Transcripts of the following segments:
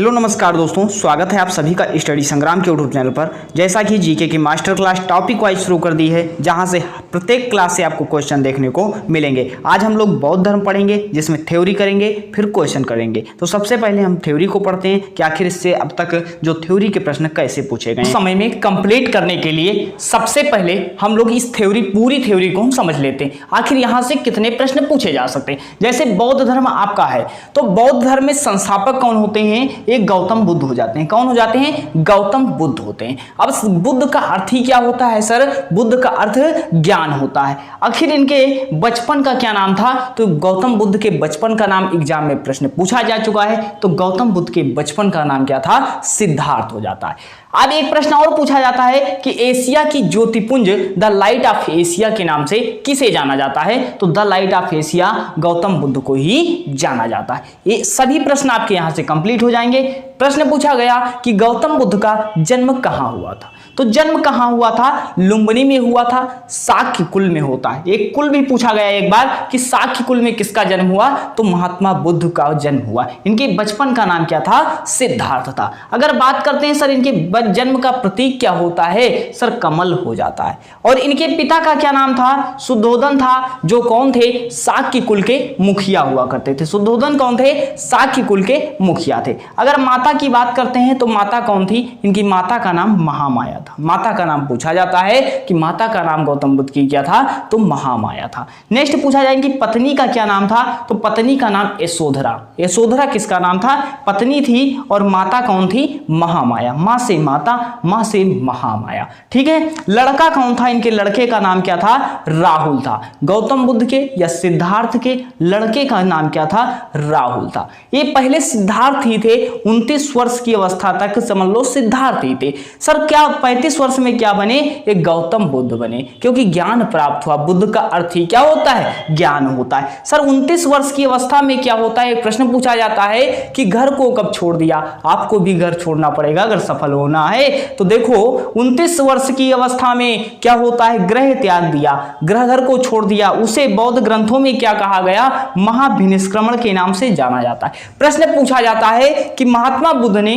Hello नमस्कार दोस्तों, स्वागत है आप सभी का स्टडी संग्राम के यूट्यूब चैनल पर। जैसा कि जीके की मास्टर क्लास टॉपिक वाइज शुरू कर दी है, जहां से प्रत्येक क्लास से आपको क्वेश्चन देखने को मिलेंगे। आज हम लोग बौद्ध धर्म पढ़ेंगे, जिसमें थ्योरी करेंगे फिर क्वेश्चन करेंगे। तो सबसे पहले हम थ्योरी को पढ़ते हैं कि आखिर इससे अब तक जो थ्योरी के प्रश्न कैसे पूछे गए। समय में कंप्लीट करने के लिए सबसे पहले हम लोग इस पूरी थ्योरी को हम समझ लेते हैं। आखिर यहाँ से कितने प्रश्न पूछे जा सकते हैं। जैसे बौद्ध धर्म आपका है, तो बौद्ध धर्म में संस्थापक कौन होते हैं? एक गौतम बुद्ध हो जाते हैं। कौन हो जाते हैं? गौतम बुद्ध होते हैं। अब बुद्ध का अर्थ ही क्या होता है सर? बुद्ध का अर्थ ज्ञान होता है। आखिर इनके बचपन का क्या नाम था? तो गौतम बुद्ध के बचपन का नाम एग्जाम में प्रश्न पूछा जा चुका है। तो गौतम बुद्ध के बचपन का नाम क्या था? सिद्धार्थ हो जाता है। अब एक प्रश्न और पूछा जाता है कि एशिया की ज्योतिपुंज द लाइट ऑफ एशिया के नाम से किसे जाना जाता है? तो the light of Asia Gautam Buddha को ही जाना जाता है। ये सभी प्रश्न आपके यहां से कंप्लीट हो जाएंगे। प्रश्न पूछा गया कि गौतम बुद्ध का जन्म कहां हुआ था? तो जन्म कहां हुआ था? लुम्बिनी में हुआ था। शाक्य कुल में होता है। एक कुल भी पूछा गया एक बार कि शाक्य कुल में किसका जन्म हुआ? तो महात्मा बुद्ध का जन्म हुआ। इनके बचपन का नाम क्या था? सिद्धार्थ था। अगर बात करते हैं सर इनके जन्म का प्रतीक क्या होता है? सर कमल हो जाता है। और इनके पिता का क्या नाम था? शुद्धोधन था, जो कौन थे? शाक्य कुल के मुखिया हुआ करते थे। शुद्धोधन कौन थे? शाक्य कुल के मुखिया थे। अगर माता की बात करते हैं तो माता कौन थी? इनकी माता का नाम महामाया था। माता का नाम पूछा जाता है कि माता का नाम गौतम बुद्ध की क्या था? तो महामाया था। नेक्स्ट पूछा जाएगा कि पत्नी का क्या नाम था? तो पत्नी का नाम यशोधरा। यशोधरा किसका नाम था? पत्नी थी। और माता कौन थी? महामाया। मां से माता, मां से महामाया। ठीक है। लड़का कौन था? इनके लड़के का नाम क्या था? राहुल था। गौतम बुद्ध के या सिद्धार्थ के लड़के का नाम क्या था? राहुल था। ये पहले सिद्धार्थ ही थे। 29 वर्ष की अवस्था तक समझ लो सिद्धार्थ ही थे। सर क्या 35 वर्ष में क्या बने? एक गौतम बुद्ध बने, क्योंकि ज्ञान प्राप्त हुआ। बुद्ध का अर्थ ही क्या होता है? ज्ञान होता है। सर 29 वर्ष की अवस्था में क्या होता है? एक प्रश्न पूछा जाता है कि घर को कब छोड़ दिया? आपको भी घर छोड़ना पड़ेगा अगर सफल होना है। तो देखो 29 वर्ष की अवस्था में क्या होता है? ग्रह त्याग दिया, ग्रह घर को छोड़ दिया। उसे बौद्ध ग्रंथों में क्या कहा गया? महाभिनिष्क्रमण के नाम से जाना जाता है। प्रश्न पूछा जाता है कि महात्मा बुद्ध ने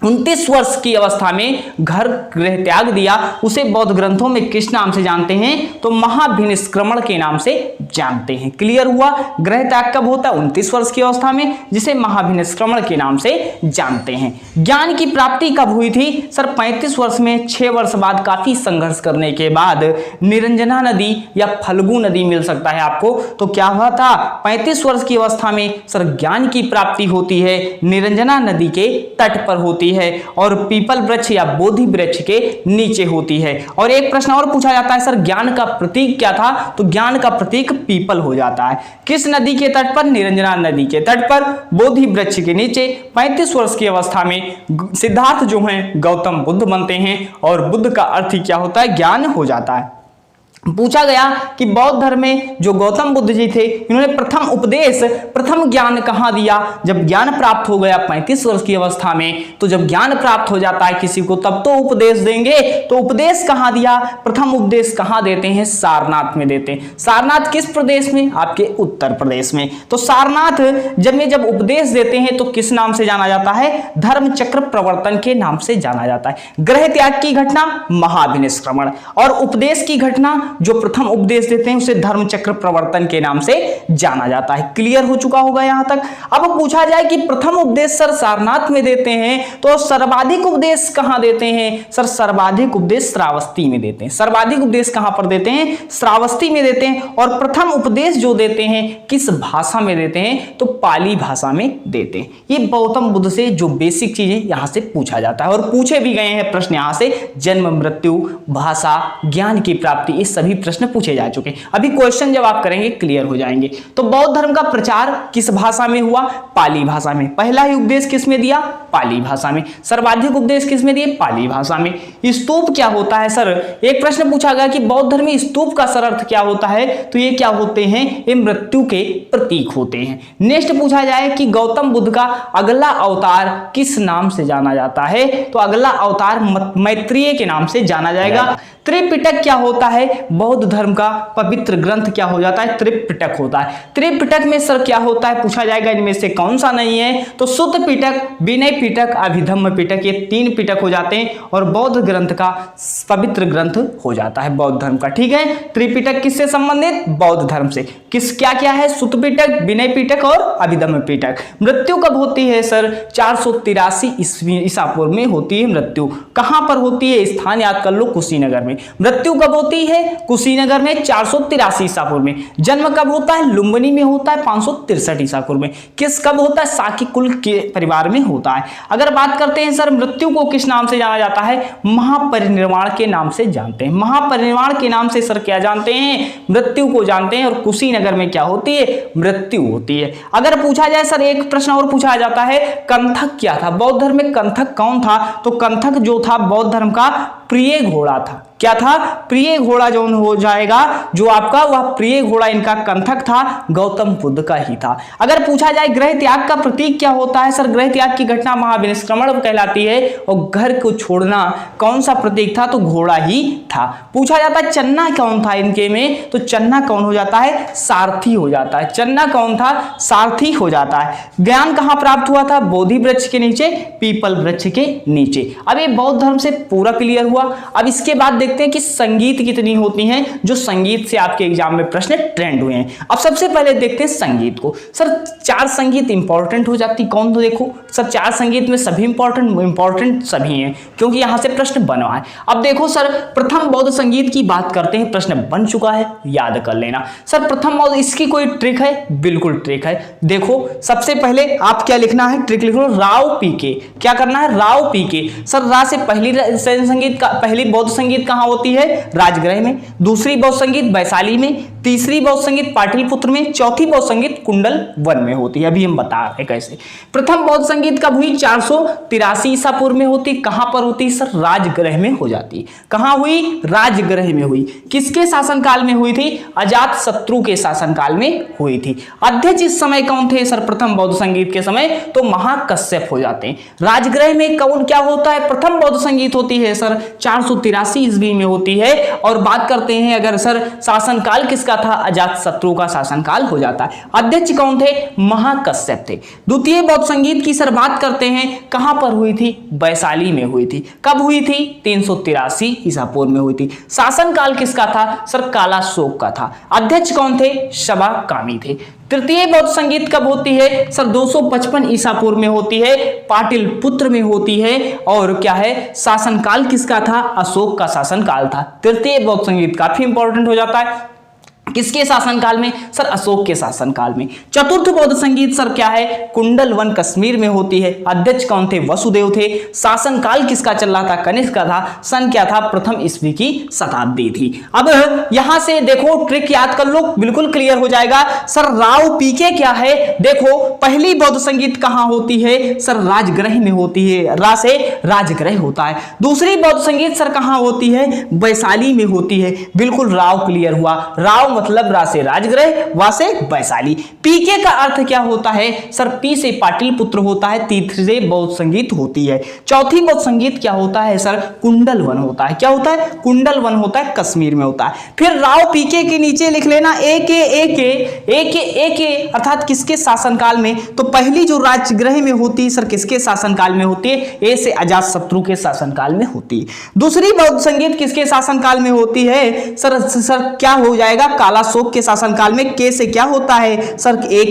29 वर्ष की अवस्था में घर गृह त्याग दिया, उसे बौद्ध ग्रंथों में किस नाम से जानते हैं? तो महाभिनिष्क्रमण के नाम से जानते हैं। क्लियर हुआ? ग्रह त्याग कब होता है? 29 वर्ष की अवस्था में, जिसे महाभिनिष्क्रमण के नाम से जानते हैं। ज्ञान की प्राप्ति कब हुई थी? सर 35 वर्ष में 6 वर्ष बाद काफी संघर्ष करने के बाद निरंजना नदी या फल्गु नदी मिल सकता है आपको। तो क्या हुआ था? 35 वर्ष की अवस्था में सर ज्ञान की प्राप्ति होती है, निरंजना नदी के तट पर होती है और पीपल वृक्ष या बोधि वृक्ष के नीचे होती है। और एक प्रश्न और पूछा जाता है सर ज्ञान का प्रतीक क्या था? तो ज्ञान का प्रतीक पीपल हो जाता है। किस नदी के तट पर? निरंजना नदी के तट पर, बोधि वृक्ष के नीचे। 35 वर्ष की अवस्था में सिद्धार्थ जो हैं गौतम बुद्ध बनते हैं और बुद्ध का अर्थ क्या होता है? ज्ञान हो जाता है। पूछा गया कि बौद्ध धर्म में जो गौतम बुद्ध जी थे, इन्होंने प्रथम ज्ञान कहां दिया? जब ज्ञान प्राप्त हो गया 35 वर्ष की अवस्था में, तो जब ज्ञान प्राप्त हो जाता है किसी को तब तो उपदेश देंगे। तो उपदेश कहां दिया? प्रथम उपदेश कहां देते हैं? सारनाथ में देते हैं। सारनाथ किस प्रदेश में? आपके उत्तर प्रदेश में। तो सारनाथ जब उपदेश देते हैं तो किस नाम से जाना जाता है? धर्म चक्र प्रवर्तन के नाम से जाना जाता है। ग्रह त्याग की घटना महाभिनिष्क्रमण, और उपदेश की घटना जो प्रथम उपदेश देते हैं उसे धर्म चक्र प्रवर्तन के नाम से जाना जाता है। क्लियर हो चुका होगा यहां तक। अब पूछा जाए कि प्रथम उपदेश सर सारनाथ में देते हैं, तो सर्वाधिक उपदेश कहां देते हैं? सर सर्वाधिक उपदेश श्रावस्ती में देते हैं। सर्वाधिक उपदेश कहां पर देते हैं? श्रावस्ती में देते हैं। और प्रथम उपदेश जो देते हैं किस भाषा में देते हैं? तो पाली भाषा में देते हैं। ये गौतम बुद्ध से जो बेसिक चीजें यहां से पूछा जाता है और पूछे भी गए हैं प्रश्न यहां से। जन्म, मृत्यु, भाषा, ज्ञान की प्राप्ति, इस सभी प्रश्न पूछे जा चुके हैं। अभी क्वेश्चन जब आप करेंगे क्लियर हो जाएंगे। तो बौद्ध धर्म का प्रचार किस भाषा में हुआ? पाली भाषा में। पहला ही उपदेश किस में दिया? पाली भाषा में। सर्वाधिक उपदेश किस में दिए? पाली भाषा में। स्तूप क्या होता है सर? एक प्रश्न पूछा गया कि बौद्ध धर्म में स्तूप का सर अर्थ क्या होता है? तो ये क्या होते हैं? ये मृत्यु के प्रतीक होते हैं। नेक्स्ट पूछा जाए कि गौतम बुद्ध का अगला अवतार किस नाम से जाना जाता है? तो अगला अवतार मैत्रेय के नाम से जाना जाएगा। त्रिपिटक क्या होता है? बौद्ध धर्म का पवित्र ग्रंथ क्या हो जाता है? त्रिपिटक होता है। त्रिपिटक में सर क्या होता है पूछा जाएगा, इनमें से कौन सा नहीं है? तो सुत्त पिटक, विनय पिटक, अभिधम्म पिटक, ये 3 पिटक हो जाते हैं और बौद्ध ग्रंथ का पवित्र ग्रंथ हो जाता है बौद्ध धर्म का। ठीक है, त्रिपिटक किससे संबंधित? बौद्ध धर्म से। किस क्या क्या है? सुत्त पिटक, विनय पिटक और अभिधम्म पिटक। मृत्यु कब होती है सर? 483 ईसा पूर्व में होती है मृत्यु। कहां पर होती है? स्थान याद कर लो, कुशीनगर में। मृत्यु कब होती है? कुशीनगर में 483 ईसा पूर्व में। जन्म कब होता है? लुम्बिनी में होता है 563 ईसा पूर्व में। किस कब होता है? साकी कुल के परिवार में होता है। अगर बात करते हैं सर मृत्यु को किस नाम से जाना जाता है? महापरिनिर्वाण के नाम से जानते हैं। महापरिनिर्वाण के नाम से सर क्या जानते हैं? मृत्यु को जानते हैं। और कुशीनगर में क्या होती है? मृत्यु होती है। अगर पूछा जाए सर एक प्रश्न और पूछा जाता है, कंथक क्या था? बौद्ध धर्म में कंथक कौन था? तो कंथक जो था बौद्ध धर्म का प्रिय घोड़ा था। क्या था? प्रिय घोड़ा जो हो जाएगा जो आपका, वह प्रिय घोड़ा इनका कंथक था, गौतम बुद्ध का ही था। अगर पूछा जाए ग्रह त्याग का प्रतीक क्या होता है? सर ग्रह त्याग की घटना महाविनिष्क्रमण कहलाती है। और घर को छोड़ना कौन सा प्रतीक था? तो घोड़ा ही था। पूछा जाता है चन्ना कौन था इनके में? तो चन्ना कौन हो जाता है? सारथी हो जाता है। चन्ना कौन था? सारथी हो जाता है। ज्ञान कहां प्राप्त हुआ था? बोधि वृक्ष के नीचे, पीपल वृक्ष के नीचे। अब ये बौद्ध धर्म से पूरा क्लियर हुआ। अब इसके बाद देखते हैं कि संगीत कितनी होती हैं, जो संगीत से आपके एग्जाम में प्रश्न ट्रेंड हुए हैं। अब सबसे पहले देखते हैं संगीत को। सर 4 संगीत इंपॉर्टेंट हो जाती कौन? तो देखो सर 4 संगीत में सभी इंपॉर्टेंट सभी हैं, क्योंकि यहां से प्रश्न बना है। अब देखो सर प्रथम बौद्ध संगीत की बात करते हैं, प्रश्न बन चुका है, याद कर लेना। सर प्रथम बौद्ध, इसकी कोई ट्रिक है? बिल्कुल ट्रिक है। देखो सबसे पहले आप क्या लिखना है? ट्रिक लिख लो, राव पीके। क्या करना है? राव पीके। सर रा से पहली बौद्ध संगीत कहां होती है? राजगृह में। दूसरी बौद्ध संगीत वैशाली में। तीसरी बौद्ध संगीत पाटलिपुत्र में। चौथी बौद्ध संगीत कुंडल वन में होती है। अभी हम बता रहे हैं कैसे। प्रथम बौद्ध संगीत कब हुई? 483 ईसा पूर्व में होती। कहां पर होती? सर राजगृह में हो जाती। कहां हुई? राजगृह में हुई। किसके शासनकाल में हुई थी? अजात शत्रु के शासनकाल में हुई थी। अध्यक्ष इस समय कौन थे सर प्रथम बौद्ध संगीत के समय? तो महाकश्यप हो जाते हैं। राजगृह में कौन क्या होता है? प्रथम बौद्ध संगीत होती है सर 483 ईस्वी में होती है। और बात करते हैं अगर सर शासनकाल किसका था? अजात शत्रु का शासनकाल हो जाता है। अध्यक्ष कौन थे? महाकश्यप थे। द्वितीय बौद्ध संगीत की सर बात करते हैं, कहां पर हुई थी? वैशाली में हुई थी। कब हुई थी? 383 ईसा पूर्व में हुई थी। शासनकाल किसका था? सर कालाशोक का था। अध्यक्ष कौन थे? शबाकामी थे। तृतीय बौद्ध संगीत कब होती है? सर 255 ईसा पूर्व में होती है, पाटलिपुत्र में होती है। और क्या है? शासनकाल किसका था? अशोक का शासनकाल था। तृतीय बौद्ध संगीत काफी इंपॉर्टेंट हो जाता है। किसके शासनकाल में? सर अशोक के शासनकाल में। चतुर्थ बौद्ध संगीत सर क्या है? कुंडल वन कश्मीर में होती है। अध्यक्ष कौन थे? वसुदेव थे। शासनकाल किसका चल रहा था? कनिष्क का था। सन क्या था? प्रथम ईस्वी की शताब्दी थी। अब यहां से देखो ट्रिक याद कर लो, बिल्कुल क्लियर हो जाएगा। सर राव पीके क्या है? देखो पहली बौद्ध संगीत कहां होती है? सर राजगृह में होती है। रा से राजगृह होता है। दूसरी बौद्ध संगीत सर कहां होती है? वैशाली में होती है। बिल्कुल राव क्लियर हुआ। राव मतलब रा से राजगृह, वा से वैशाली। पीके का अर्थ क्या होता है? सर पी से पाटलिपुत्र होता है। तीसरे बौद्ध संगीत होती है। चौथी बौद्ध संगीत क्या होता है? सर कुंडल वन होता है। क्या होता है? कुंडल वन होता है, कश्मीर में होता है। फिर राव पीके के नीचे लिख लेना ए अर्थात किसके शासनकाल में? तो पहली जो राजगृह में होती है सर किसके शासनकाल में होती है? ए से अजात शत्रु के शासनकाल में होती है। दूसरी बौद्ध संगीत किसके शासनकाल में होती है? सर क्या हो जाएगा? कालाशोक के शासनकाल में। के से क्या होता है? सर ए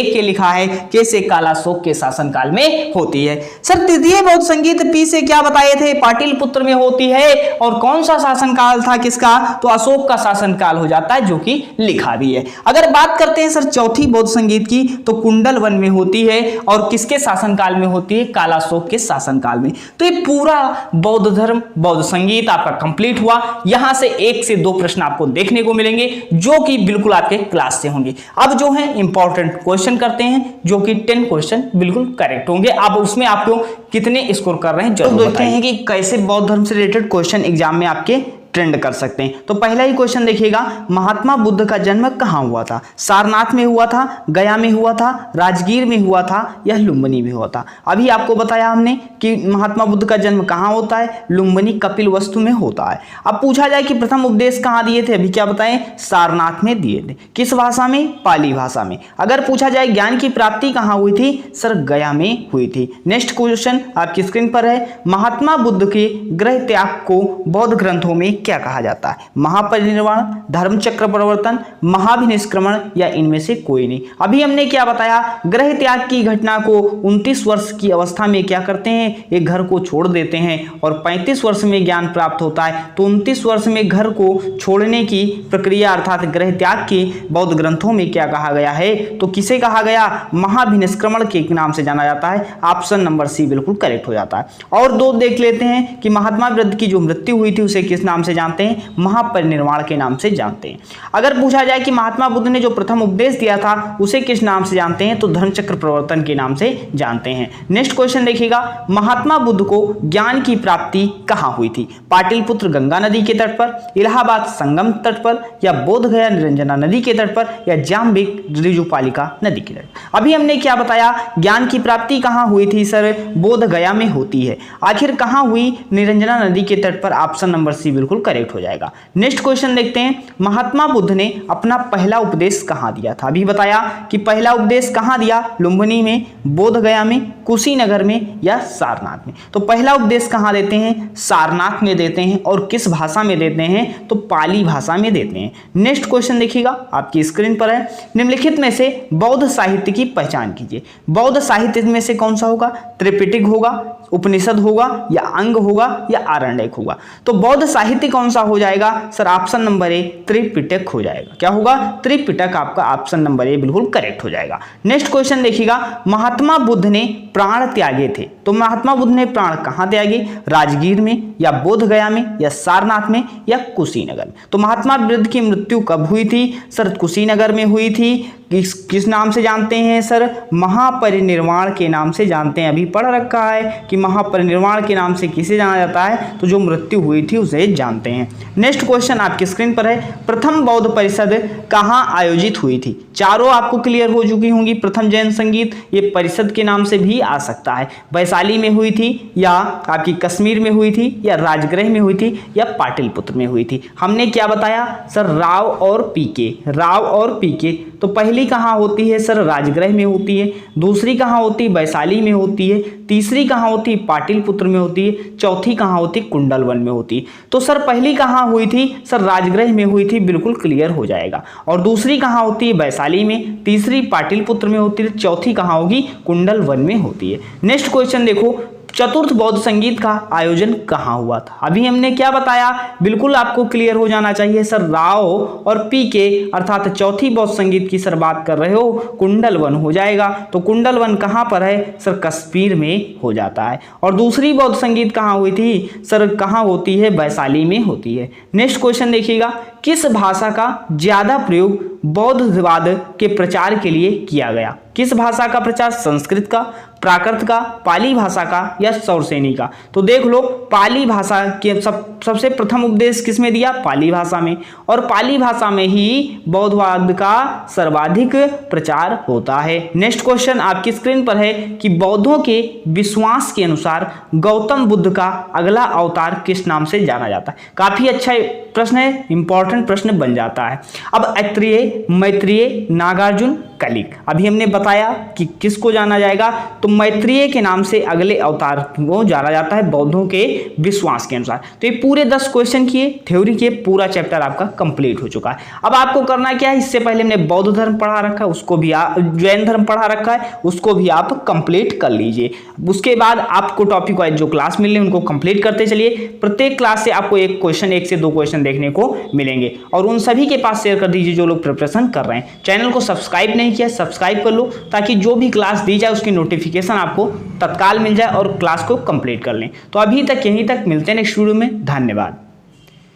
के लिखा है, के से कालाशोक के शासनकाल में होती है। सर तृतीय बौद्ध संगीत पी से क्या बताए थे? पाटलिपुत्र में होती है। और कौन सा शासनकाल था किसका? तो अशोक का शासनकाल हो जाता है, जो कि लिखा भी है। अगर बात करते हैं सर चौथी बौद्ध संगीत की, तो कुंडल वन में होती है। और किसके शासनकाल में होती है? कालाशोक के शासनकाल में। तो ये पूरा बौद्ध धर्म, बौद्ध संगीत आपका कंप्लीट हुआ। यहां से 1 से 2 प्रश्न आपको देखने को मिलेंगे, जो कि बिल्कुल आपके क्लास से होंगे। अब जो है इंपॉर्टेंट क्वेश्चन करते हैं, जो कि 10 क्वेश्चन बिल्कुल करेक्ट होंगे। अब उसमें आपको कितने स्कोर कर रहे हैं जरूर देखते हैं कि कैसे बौद्ध धर्म से रिलेटेड क्वेश्चन एग्जाम में आपके ट्रेंड कर सकते हैं। तो पहला ही क्वेश्चन देखिएगा, महात्मा बुद्ध का जन्म कहाँ हुआ था? सारनाथ में हुआ था, गया में हुआ था, राजगीर में हुआ था या लुम्बिनी में हुआ था? अभी आपको बताया हमने कि महात्मा बुद्ध का जन्म कहाँ होता है, लुम्बिनी कपिलवस्तु में होता है। अब पूछा जाए कि प्रथम उपदेश कहाँ दिए थे, अभी क्या बताएं, सारनाथ में दिए थे। किस भाषा में? पाली भाषा में। अगर पूछा जाए ज्ञान की प्राप्ति कहाँ हुई थी, सर गया में हुई थी। नेक्स्ट क्वेश्चन आपकी स्क्रीन पर है, महात्मा बुद्ध के गृह त्याग को बौद्ध ग्रंथों में क्या कहा जाता है? महापरिनिर्वाण, धर्मचक्र परिवर्तन, महाभिनिष्क्रमण या इनमें से कोई नहीं। अभी हमने क्या बताया, गृह त्याग की घटना को 29 वर्ष की अवस्था में क्या करते हैं, एक घर को छोड़ देते हैं और 35 वर्ष में ज्ञान प्राप्त होता है। तो 29 वर्ष में घर को छोड़ने की प्रक्रिया अर्थात गृह त्याग के बौद्ध ग्रंथों में क्या कहा गया है, तो किसे कहा गया, महाभिनिष्क्रमण के नाम से जाना जाता है। ऑप्शन नंबर सी बिल्कुल करेक्ट हो जाता है। और दो देख लेते हैं कि महात्मा बुद्ध की जो मृत्यु हुई थी उसे किस नाम से जानते हैं, महापरिनिर्वाण के नाम से जानते हैं। अगर पूछा जाए कि महात्मा बुद्ध ने जो प्रथम उपदेश दिया था उसे किस नाम से जानते हैं, तो धर्मचक्र प्रवर्तन के नाम से जानते हैं। नेक्स्ट क्वेश्चन देखिएगा, महात्मा बुद्ध को ज्ञान की प्राप्ति कहाँ हुई थी? पाटलिपुत्र गंगा नदी के तट पर, इलाहाबाद संगम तट पर या बोध गया निरंजना नदी के तट पर या जाम्बिक ऋजुपालिका नदी के तट पर? अभी हमने क्या बताया, ज्ञान की प्राप्ति कहाँ हुई थी सर, बोध गया में होती है। आखिर कहाँ हुई, निरंजना नदी के तट पर। ऑप्शन नंबर सी बिल्कुल करेक्ट हो जाएगा। नेक्स्ट क्वेश्चन देखते हैं, महात्मा बुद्ध ने अपना पहला उपदेश कहाँ दिया था? अभी बताया कि पहला उपदेश कहाँ दिया, लुम्बिनी में, बोध गया में, कुशीनगर में या सारनाथ में? तो पहला उपदेश कहाँ देते हैं, सारनाथ में देते हैं। और किस भाषा में देते हैं, तो पाली भाषा में देते हैं। नेक्स्ट क्वेश्चन देखिएगा, आपकी स्क्रीन पर है, निम्नलिखित में से बौद्ध साहित्य की पहचान कीजिए। बौद्ध साहित्य में से कौन सा होगा, त्रिपिटक होगा, उपनिषद होगा या अंग होगा या आरण्यक होगा? तो बौद्ध साहित्य कौन सा हो जाएगा sir, option number A Tripitaka हो जाएगा। क्या होगा, त्रिपिटक आपका ऑप्शन नंबर ए बिल्कुल करेक्ट हो जाएगा। नेक्स्ट क्वेश्चन देखिएगा, महात्मा बुद्ध ने प्राण त्यागे थे, तो महात्मा बुद्ध ने प्राण कहाँ त्यागे, राजगीर में या बोध गया में या सारनाथ में या कुशीनगर में? तो महात्मा बुद्ध की मृत्यु कब हुई थी सर, कुशीनगर में हुई थी। किस नाम से जानते हैं सर, महापरिनिर्वाण के नाम से जानते हैं। अभी पढ़ रखा है कि महापरिनिर्वाण के नाम से किसे जाना जाता है, तो जो मृत्यु हुई थी उसे जानते हैं। नेक्स्ट क्वेश्चन आपकी स्क्रीन पर है, प्रथम बौद्ध परिषद कहाँ आयोजित हुई थी? चारों आपको क्लियर हो चुकी होंगी। प्रथम जैन संगीत ये परिषद के नाम से भी आ सकता है। वैशाली में हुई थी या आपकी कश्मीर में हुई थी या राजगृह में हुई थी या पाटलिपुत्र में हुई थी? हमने क्या बताया सर, राव और पीके, राव और पीके। तो पहली कहाँ होती है सर, राजगृह में होती है। दूसरी कहाँ होती है, वैशाली में होती है। तीसरी कहाँ होती है, पाटलिपुत्र में होती है। चौथी कहाँ होती है, कुंडलवन में होती है। तो सर पहली कहाँ हुई थी सर, राजगृह में हुई थी, बिल्कुल क्लियर हो जाएगा। और दूसरी कहाँ होती है, वैशाली में। तीसरी पाटलिपुत्र में होती है। चौथी कहाँ होगी, कुंडलवन में होती है। नेक्स्ट क्वेश्चन देखो, चतुर्थ बौद्ध संगीत का आयोजन कहाँ हुआ था? अभी हमने क्या बताया, बिल्कुल आपको क्लियर हो जाना चाहिए सर, राव और पीके अर्थात चौथी बौद्ध संगीत की सर बात कर रहे हो, कुंडलवन हो जाएगा। तो कुंडलवन कहाँ पर है सर, कश्मीर में हो जाता है। और दूसरी बौद्ध संगीत कहाँ हुई थी सर, कहाँ होती है, वैशाली में होती है। नेक्स्ट क्वेश्चन देखिएगा, किस भाषा का ज्यादा प्रयोग बौद्धवाद के प्रचार के लिए किया गया? किस भाषा का प्रचार, संस्कृत का, प्राकृत का, पाली भाषा का या सौरसेनी का? तो देख लो, पाली भाषा के सबसे प्रथम उपदेश किस में दिया, पाली भाषा में। और पाली भाषा में ही बौद्धवाद का सर्वाधिक प्रचार होता है। नेक्स्ट क्वेश्चन आपकी स्क्रीन पर है कि बौद्धों के विश्वास के अनुसार गौतम बुद्ध का अगला अवतार किस नाम से जाना जाता है? काफी अच्छा प्रश्न है, इंपॉर्टेंट प्रश्न बन जाता है। अब अत्रेय, मैत्रेय, नागार्जुन, कलिक। अभी हमने बताया कि किसको जाना जाएगा, तो मैत्रेय के नाम से अगले अवतार को जाना जाता है बौद्धों के विश्वास के अनुसार। तो ये पूरे 10 क्वेश्चन किए, थ्योरी के पूरा चैप्टर आपका कंप्लीट हो चुका है। अब आपको करना क्या है, इससे पहले हमने बौद्ध धर्म पढ़ा रखा है, उसको भी जैन धर्म पढ़ा रखा है, उसको भी आप कंप्लीट कर लीजिए। उसके बाद आपको टॉपिक वाइज जो क्लास मिल रही है उनको कंप्लीट करते चलिए। प्रत्येक क्लास से आपको एक क्वेश्चन, 1 से 2 क्वेश्चन देखने को मिलेंगे और उन सभी के पास शेयर कर दीजिए जो लोग प्रिपरेशन कर रहे हैं। चैनल को सब्सक्राइब नहीं किया, सब्सक्राइब कर लो ताकि जो भी क्लास दी जाए उसकी नोटिफिकेशन आपको तत्काल मिल जाए और क्लास को कंप्लीट कर लें। तो अभी तक यहीं तक, मिलते हैं नेक्स्ट वीडियो में। धन्यवाद।